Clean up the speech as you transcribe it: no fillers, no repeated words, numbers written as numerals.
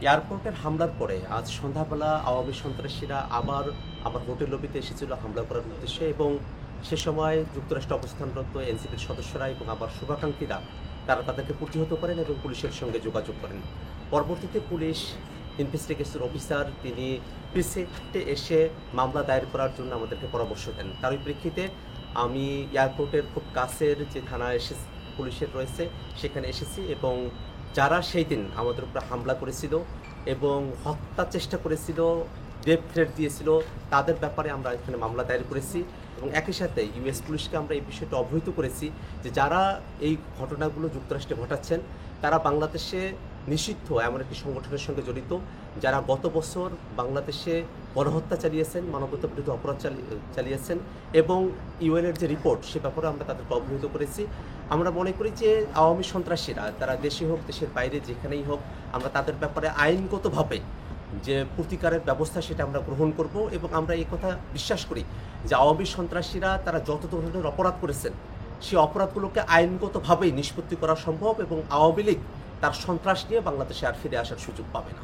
এয়ারপোর্টের হামলার পরে আজ সন্ধ্যাবেলা আওয়ামী সন্ত্রাসীরা আবার আমার হোটেল লবিতে এসেছিল হামলা করার উদ্দেশ্যে এবং সে সময় যুক্তরাষ্ট্রে অবস্থানরত এনসিপির সদস্যরা এবং আমার শুভাকাঙ্ক্ষীরা তারা তাদেরকে প্রতিহত করেন এবং পুলিশের সঙ্গে যোগাযোগ করেন। পরবর্তীতে পুলিশ ইনভেস্টিগেশন অফিসার তিনি প্রিসেক্টে এসে মামলা দায়ের করার জন্য আমাদেরকে পরামর্শ দেন। তার প্রেক্ষিতে আমি এয়ারপোর্টের খুব কাছের যে থানা পুলিশের রয়েছে সেখানে এসেছি এবং যারা সেই দিন আমাদের উপরে হামলা করেছিল এবং হত্যার চেষ্টা করেছিল, ডেথ থ্রেট দিয়েছিল, তাদের ব্যাপারে আমরা এখানে মামলা দায়ের করেছি এবং একই সাথে ইউএস পুলিশকে আমরা এই বিষয়টা অবহিত করেছি যে যারা এই ঘটনাগুলো যুক্তরাষ্ট্রে ঘটাচ্ছেন তারা বাংলাদেশে নিষিদ্ধ এমন একটি সংগঠনের সঙ্গে জড়িত, যারা গত বছর বাংলাদেশে গণহত্যা চালিয়েছেন, মানবতা বিরোধী অপরাধ চালিয়েছেন এবং ইউএনের যে রিপোর্ট সে ব্যাপারে আমরা তাদেরকে অবহিত করেছি। আমরা মনে করি যে আওয়ামী সন্ত্রাসীরা তারা দেশে হোক দেশের বাইরে যেখানেই হোক আমরা তাদের ব্যাপারে আইনগতভাবে যে প্রতিকারের ব্যবস্থা সেটা আমরা গ্রহণ করব এবং আমরা এই কথা বিশ্বাস করি যে আওয়ামী সন্ত্রাসীরা তারা যত ধরনের অপরাধ করেছেন সেই অপরাধগুলোকে আইনগতভাবেই নিষ্পত্তি করা সম্ভব এবং আওয়ামী লীগ তার সন্ত্রাস নিয়ে বাংলাদেশে আর ফিরে আসার সুযোগ পাবে না।